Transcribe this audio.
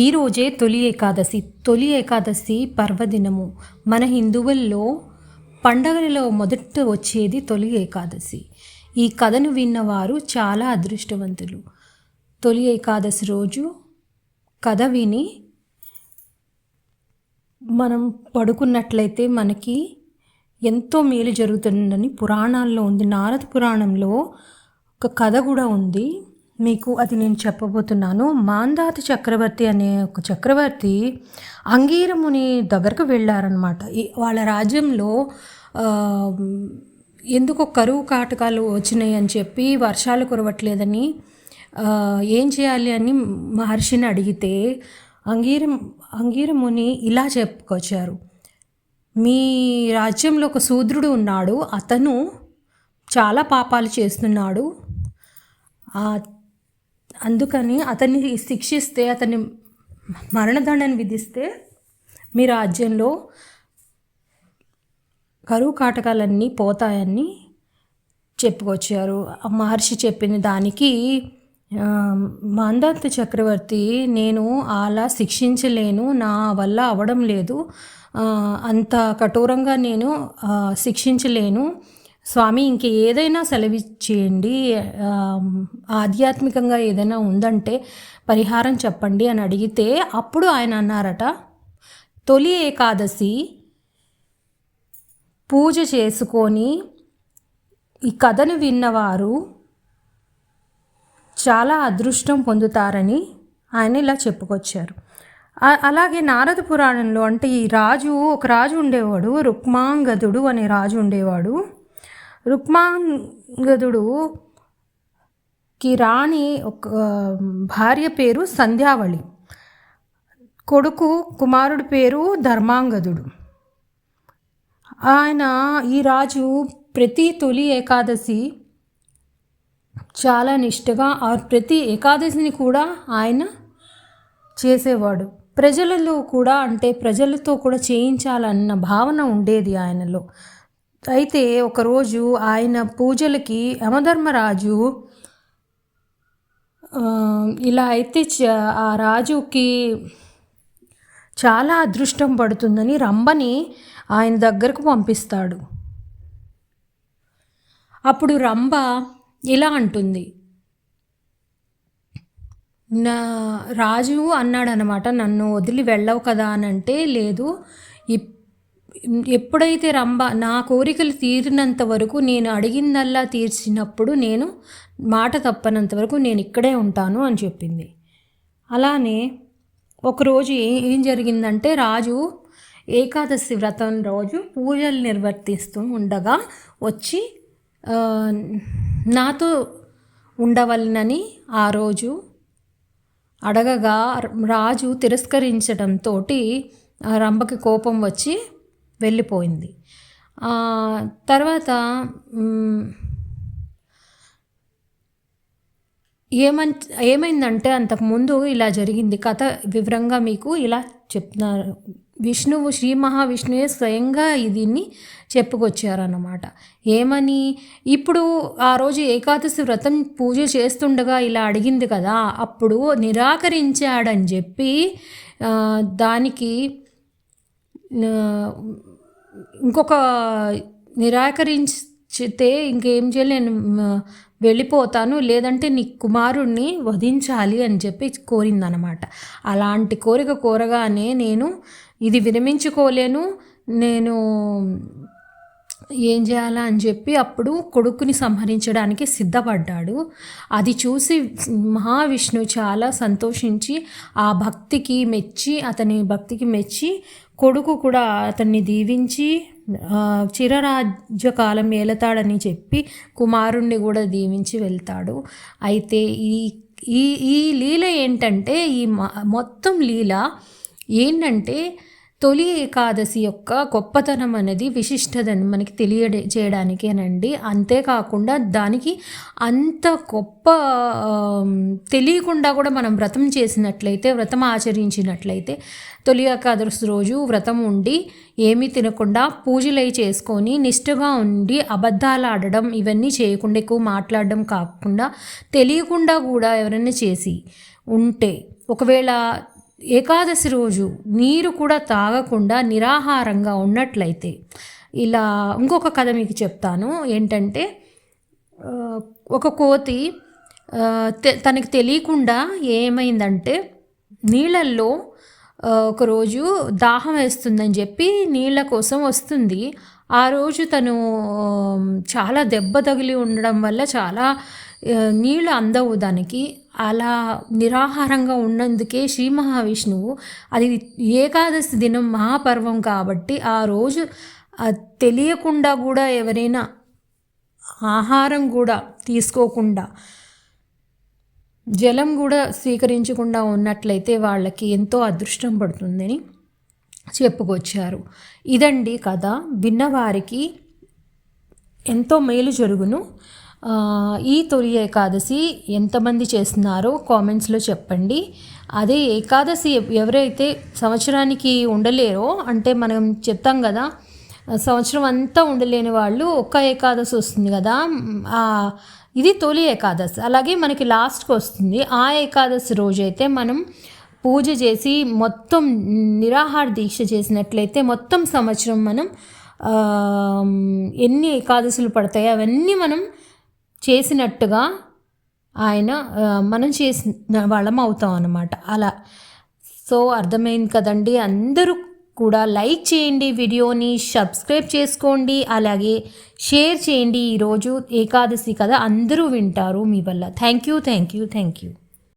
ఈరోజే తొలి ఏకాదశి. తొలి ఏకాదశి పర్వదినము. మన హిందువుల్లో పండగలలో మొదట వచ్చేది తొలి ఏకాదశి. ఈ కథను విన్నవారు చాలా అదృష్టవంతులు. తొలి ఏకాదశి రోజు కథ విని మనం పడుకున్నట్లయితే మనకి ఎంతో మేలు జరుగుతుందని పురాణాల్లో ఉంది. నారద పురాణంలో ఒక కథ కూడా ఉంది. మీకు అది నేను చెప్పబోతున్నాను. మాంధాత చక్రవర్తి అనే ఒక చక్రవర్తి అంగీరముని దగ్గరకు వెళ్ళారనమాట. వాళ్ళ రాజ్యంలో ఎందుకో కరువు కాటకాలు వచ్చినాయి అని చెప్పి వర్షాలు కురవట్లేదని ఏం చేయాలి అని మహర్షిని అడిగితే అంగీరముని ఇలా చెప్పుకొచ్చారు. మీ రాజ్యంలో ఒక శూద్రుడు ఉన్నాడు, అతను చాలా పాపాలు చేస్తున్నాడు, అందుకని అతన్ని శిక్షిస్తే, అతన్ని మరణదండన విధిస్తే మీ రాజ్యంలో కరువు కాటకాలన్నీ పోతాయని చెప్పుకొచ్చారు. మహర్షి చెప్పిన దానికి మాంధాత చక్రవర్తి, నేను అలా శిక్షించలేను, నా వల్ల అవడం లేదు, అంత కఠోరంగా నేను శిక్షించలేను స్వామి, ఇంక ఏదైనా సెలవిచ్చేయండి, ఆధ్యాత్మికంగా ఏదైనా ఉందంటే పరిహారం చెప్పండి అని అడిగితే అప్పుడు ఆయన అన్నారట, తొలి ఏకాదశి పూజ చేసుకొని ఈ కథను విన్నవారు చాలా అదృష్టం పొందుతారని ఆయన ఇలా చెప్పుకొచ్చారు. అలాగే నారద పురాణంలో అంటే ఒక రాజు ఉండేవాడు, రుక్మాంగదుడు అనే రాజు ఉండేవాడు. రుక్మాంగదుడుకి రాణి ఒక భార్య పేరు సంధ్యావళి, కుమారుడి పేరు ధర్మాంగదుడు. ఈ రాజు ప్రతి తొలి ఏకాదశి చాలా నిష్ఠగా ప్రతి ఏకాదశిని కూడా ఆయన చేసేవాడు. ప్రజలతో కూడా చేయించాలన్న భావన ఉండేది ఆయనలో. అయితే ఒకరోజు ఆయన పూజలకి యమధర్మరాజు ఇలా అయితే ఆ రాజుకి చాలా అదృష్టం పడుతుందని రంభని ఆయన దగ్గరకు పంపిస్తాడు. అప్పుడు రంభ ఇలా అంటుంది, నా రాజు అన్నాడనమాట, నన్ను వదిలి వెళ్ళవు కదా అని అంటే, లేదు, ఎప్పుడైతే రంభ నా కోరికలు తీరినంత వరకు, నేను అడిగిందల్లా తీర్చినప్పుడు, నేను మాట తప్పనంత వరకు నేను ఇక్కడే ఉంటాను అని చెప్పింది. అలానే ఒకరోజు ఏం జరిగిందంటే, రాజు ఏకాదశి వ్రతం రోజు పూజలు నిర్వర్తిస్తూ ఉండగా వచ్చి నాతో ఉండవలనని ఆ రోజు అడగగా రాజు తిరస్కరించడంతో రంభకి కోపం వచ్చి వెళ్ళిపోయింది. తర్వాత ఏమైందంటే, అంతకుముందు ఇలా జరిగింది. కథ వివరంగా మీకు ఇలా చెప్తున్నారు. శ్రీ మహావిష్ణువే స్వయంగా దీన్ని చెప్పుకొచ్చారన్నమాట. ఏమని, ఇప్పుడు ఆ రోజు ఏకాదశి వ్రతం పూజ చేస్తుండగా ఇలా అడిగింది కదా, అప్పుడు నిరాకరించాడని చెప్పి దానికి ఇంకొక నిరాకరించితే ఇంకేం చేయలేను, వెళ్ళిపోతాను, లేదంటే నీ కుమారుణ్ణి వధించాలి అని చెప్పి కోరిందనమాట. అలాంటి కోరిక కోరగానే నేను ఇది విరమించుకోలేను, నేను ఏం చేయాలా అని చెప్పి అప్పుడు కొడుకుని సంహరించడానికి సిద్ధపడ్డాడు. అది చూసి మహావిష్ణు చాలా సంతోషించి అతని భక్తికి మెచ్చి కొడుకు కూడా అతన్ని దీవించి చిరరాజ్యకాలం ఏలతాడని చెప్పి కుమారుణ్ణి కూడా దీవించి వెళ్తాడు. అయితే ఈ లీల ఏంటంటే, మొత్తం లీల ఏంటంటే, తొలి ఏకాదశి యొక్క గొప్పతనం అనేది విశిష్టతని మనకి తెలియజేయడానికేనండి. అంతేకాకుండా దానికి అంత గొప్ప తెలియకుండా కూడా మనం వ్రతం ఆచరించినట్లయితే, తొలి ఏకాదశి రోజు వ్రతం ఉండి ఏమీ తినకుండా పూజలై చేసుకొని నిష్ఠగా ఉండి అబద్ధాలు ఆడడం ఇవన్నీ చేయకుండా, ఎక్కువ మాట్లాడడం కాకుండా తెలియకుండా కూడా ఎవరైనా చేసి ఉంటే, ఒకవేళ ఏకాదశి రోజు నీరు కూడా తాగకుండా నిరాహారంగా ఉన్నట్లయితే, ఇలా ఇంకొక కథ మీకు చెప్తాను. ఏంటంటే ఒక కోతి తనకి తెలియకుండా ఏమైందంటే నీళ్ళల్లో ఒకరోజు దాహం వేస్తుందని చెప్పి నీళ్ళ కోసం వస్తుంది. ఆ రోజు తను చాలా దెబ్బ తగిలి ఉండడం వల్ల చాలా నీళ్ళు అందవు దానికి. అలా నిరాహారంగా ఉన్నందుకే శ్రీ మహావిష్ణువు, అది ఏకాదశి దినం మహాపర్వం కాబట్టి ఆ రోజు తెలియకుండా కూడా ఎవరైనా ఆహారం కూడా తీసుకోకుండా జలం కూడా స్వీకరించకుండా ఉన్నట్లయితే వాళ్ళకి ఎంతో అదృష్టం పడుతుందని చెప్పుకొచ్చారు. ఇదండి కథ. విన్నవారికి ఎంతో మేలు జరుగును. ఈ తొలి ఏకాదశి ఎంతమంది చేస్తున్నారో కామెంట్స్లో చెప్పండి. అదే ఏకాదశి ఎవరైతే సంవత్సరానికి ఉండలేరో, అంటే మనం చెప్తాం కదా సంవత్సరం అంతా ఉండలేని వాళ్ళు ఒక్క ఏకాదశి వస్తుంది కదా, ఇది తొలి ఏకాదశి. అలాగే మనకి లాస్ట్కి వస్తుంది. ఆ ఏకాదశి రోజైతే మనం పూజ చేసి మొత్తం నిరాహార దీక్ష చేసినట్లయితే మొత్తం సంవత్సరం మనం ఎన్ని ఏకాదశులు పడతాయో అవన్నీ మనం చేసినట్టుగా మనం చేసిన వాళ్ళం అవుతాం అన్నమాట. అలా సో అర్థమైంది కదండి. అందరూ కూడా లైక్ చేయండి, వీడియోని సబ్స్క్రైబ్ చేసుకోండి, అలాగే షేర్ చేయండి. ఈరోజు ఏకాదశి కదా, అందరూ వింటారు మీ వల్ల. Thank you.